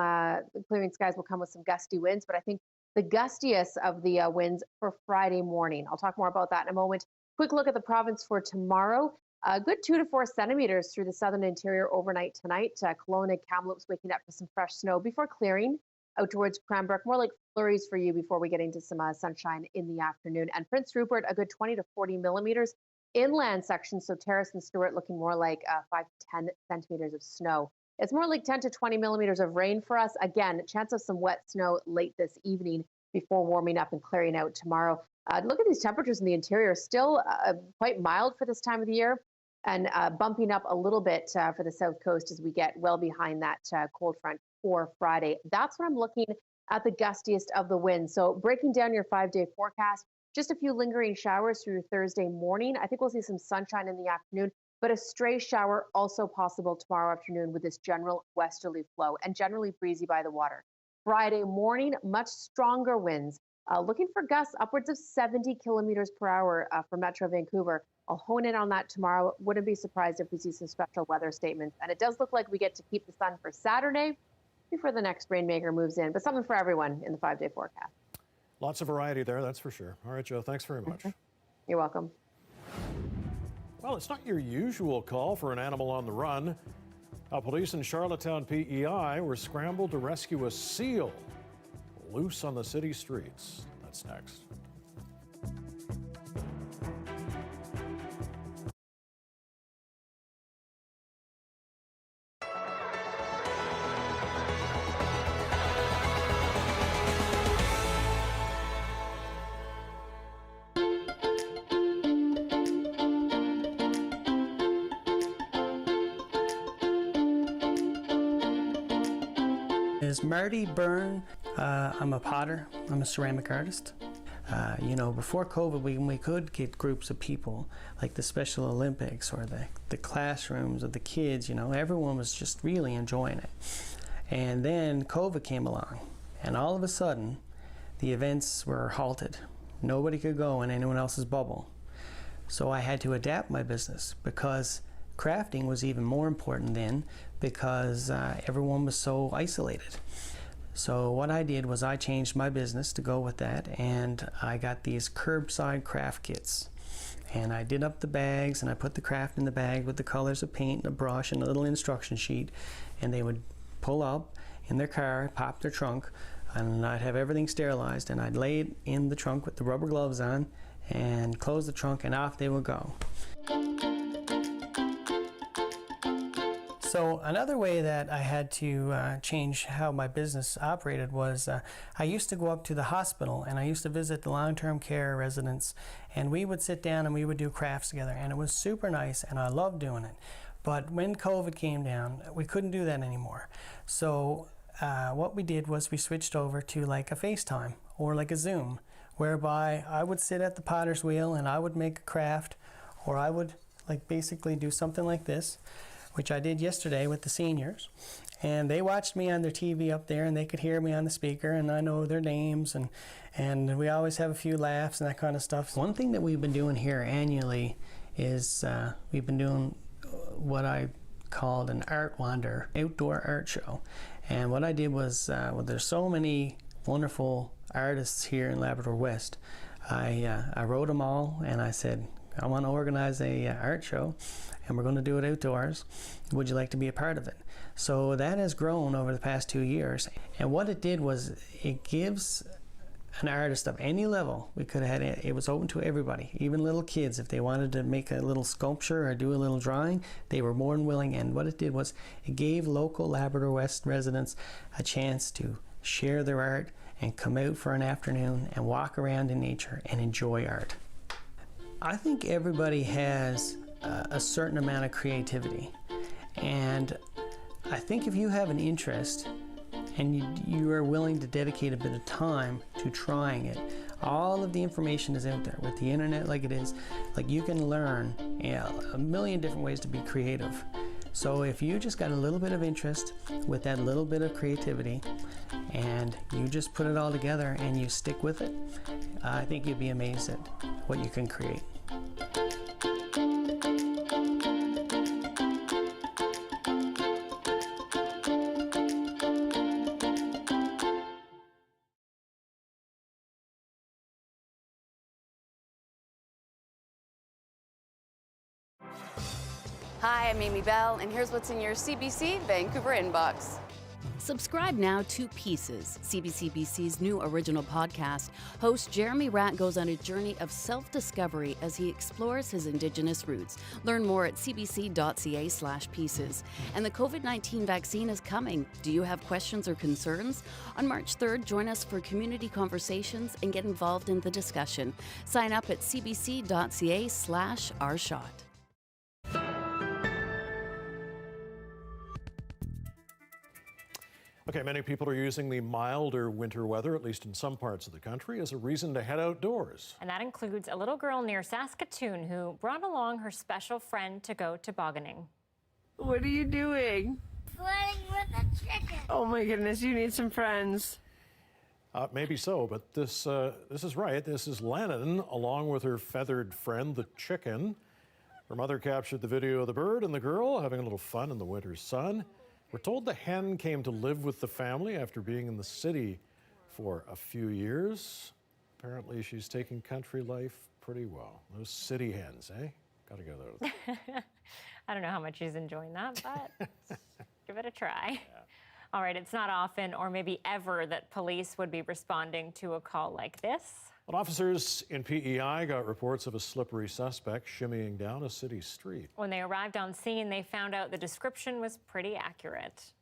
S12: clearing skies will come with some gusty winds, but I think the gustiest of the winds for Friday morning. I'll talk more about that in a moment. Quick look at the province for tomorrow. A good 2 to 4 centimeters through the southern interior overnight tonight. Kelowna, Kamloops waking up with some fresh snow before clearing out towards Cranbrook. More like flurries for you before we get into some sunshine in the afternoon. And Prince Rupert, a good 20 to 40 millimeters. Inland sections, so Terrace and Stewart looking more like 5 to 10 centimeters of snow. It's more like 10 to 20 millimeters of rain for us. Again, chance of some wet snow late this evening before warming up and clearing out tomorrow. Look at these temperatures in the interior, still quite mild for this time of the year, and bumping up a little bit for the south coast as we get well behind that cold front for Friday. That's when I'm looking at the gustiest of the winds. So breaking down your 5-day forecast, just a few lingering showers through Thursday morning. I think we'll see some sunshine in the afternoon, but a stray shower also possible tomorrow afternoon with this general westerly flow and generally breezy by the water. Friday morning, much stronger winds. Looking for gusts upwards of 70 kilometers per hour for Metro Vancouver. I'll hone in on that tomorrow. Wouldn't be surprised if we see some special weather statements. And it does look like we get to keep the sun for Saturday before the next rainmaker moves in. But something for everyone in the 5-day forecast.
S3: Lots of variety there, that's for sure. All right, Joe, thanks very much.
S12: You're welcome.
S3: Well, it's not your usual call for an animal on the run. Police in Charlottetown, PEI were scrambled to rescue a seal loose on the city streets. That's next.
S15: Is Marty Byrne. I'm a potter. I'm a ceramic artist. Before COVID, we could get groups of people, like the Special Olympics or the classrooms of the kids, everyone was just really enjoying it. And then COVID came along, and all of a sudden, the events were halted. Nobody could go in anyone else's bubble. So I had to adapt my business because crafting was even more important then because everyone was so isolated. So what I did was I changed my business to go with that, and I got these curbside craft kits. And I did up the bags, and I put the craft in the bag with the colors of paint and a brush and a little instruction sheet, and they would pull up in their car, pop their trunk, and I'd have everything sterilized, and I'd lay it in the trunk with the rubber gloves on and close the trunk, and off they would go. So another way that I had to change how my business operated was I used to go up to the hospital and I used to visit the long-term care residents, and we would sit down and we would do crafts together, and it was super nice and I loved doing it. But when COVID came down, we couldn't do that anymore. So what we did was we switched over to like a FaceTime or like a Zoom, whereby I would sit at the potter's wheel and I would make a craft, or I would basically do something like this, which I did yesterday with the seniors. And they watched me on their TV up there, and they could hear me on the speaker, and I know their names, and we always have a few laughs and that kind of stuff. One thing that we've been doing here annually is we've been doing what I called an art wander, outdoor art show. And what I did was, well, there's so many wonderful artists here in Labrador West. I wrote them all, and I said, I want to organize a art show, and we're going to do it outdoors. Would you like to be a part of it? So that has grown over the past 2 years. And what it did was it gives an artist of any level, we could have had it was open to everybody, even little kids. If they wanted to make a little sculpture or do a little drawing, they were more than willing. And what it did was it gave local Labrador West residents a chance to share their art and come out for an afternoon and walk around in nature and enjoy art. I think everybody has a certain amount of creativity, and I think if you have an interest and you are willing to dedicate a bit of time to trying it, all of the information is out there. With the internet like it is, you can learn a million different ways to be creative. So if you just got a little bit of interest with that little bit of creativity and you just put it all together and you stick with it, I think you'd be amazed at what you can create.
S16: Hi, I'm Amy Bell, and here's what's in your CBC Vancouver inbox.
S17: Subscribe now to Pieces, CBC-BC's new original podcast. Host Jeremy Ratt goes on a journey of self-discovery as he explores his Indigenous roots. Learn more at cbc.ca/pieces. And the COVID-19 vaccine is coming. Do you have questions or concerns? On March 3rd, join us for community conversations and get involved in the discussion. Sign up at cbc.ca/ourshot.
S3: Okay, many people are using the milder winter weather, at least in some parts of the country, as a reason to head outdoors.
S1: And that includes a little girl near Saskatoon who brought along her special friend to go tobogganing.
S18: What are you doing?
S20: Playing with a chicken.
S18: Oh my goodness, you need some friends.
S3: Maybe so, but this is right. This is Lennon, along with her feathered friend, the chicken. Her mother captured the video of the bird and the girl having a little fun in the winter sun. We're told the hen came to live with the family after being in the city for a few years. Apparently, she's taking country life pretty well. Those city hens, eh? Gotta go those.
S1: I don't know how much she's enjoying that, but give it a try. Yeah. All right, it's not often or maybe ever that police would be responding to a call like this.
S3: But officers in PEI got reports of a slippery suspect shimmying down a city street.
S1: When they arrived on scene, they found out the description was pretty accurate.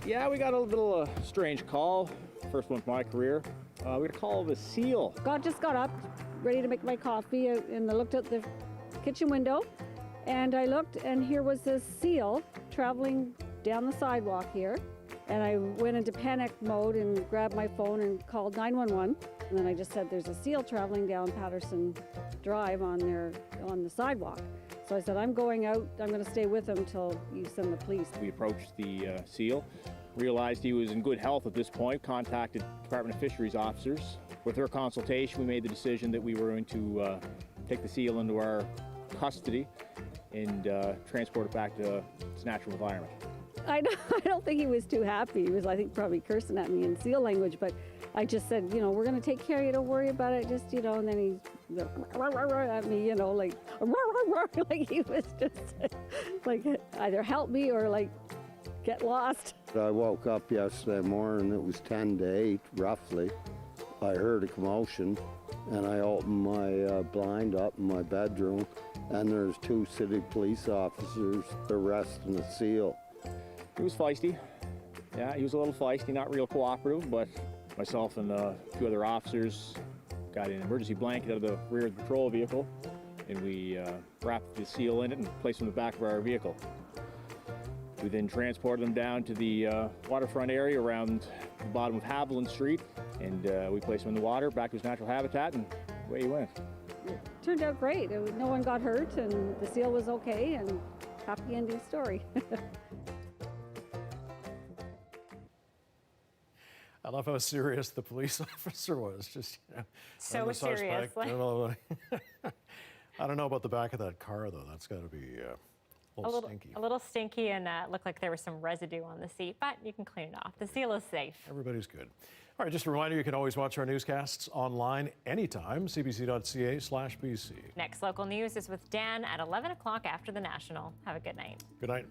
S21: Yeah, we got a little strange call. First one of my career. We got a call of a seal.
S24: Just got up, ready to make my coffee, and I looked out the kitchen window, and I looked, and here was this seal traveling down the sidewalk here. And I went into panic mode and grabbed my phone and called 911. And then I just said, there's a seal traveling down Patterson Drive on the sidewalk. So I said, I'm going out. I'm going to stay with him until you send the police.
S21: We approached the seal, realized he was in good health at this point, contacted Department of Fisheries officers. With their consultation, we made the decision that we were going to take the seal into our custody and transport it back to its natural environment.
S24: I don't think he was too happy. He was, I think, probably cursing at me in seal language, but I just said, we're going to take care of you, don't worry about it, just, and then he at me, like he was just like, either help me or like get lost.
S25: I woke up yesterday morning, it was 10 to 8 roughly. I heard a commotion and I opened my blind up in my bedroom, and there's 2 city police officers arresting a seal.
S21: He was feisty. Yeah, he was a little feisty, not real cooperative, but myself and a few other officers got an emergency blanket out of the rear of the patrol vehicle, and we wrapped the seal in it and placed it in the back of our vehicle. We then transported them down to the waterfront area around the bottom of Haviland Street, and we placed him in the water, back to his natural habitat, and away he went.
S24: It turned out great. No one got hurt, and the seal was okay, and happy ending story.
S3: I love how serious the police officer was. Just, you know,
S1: so serious.
S3: I don't know about the back of that car, though. That's got to be a little stinky.
S1: A little stinky, and looked like there was some residue on the seat, but you can clean it off. The seal is safe.
S3: Everybody's good. All right, just a reminder, you can always watch our newscasts online anytime, cbc.ca/BC.
S1: Next local news is with Dan at 11 o'clock after the National. Have a good night.
S3: Good night.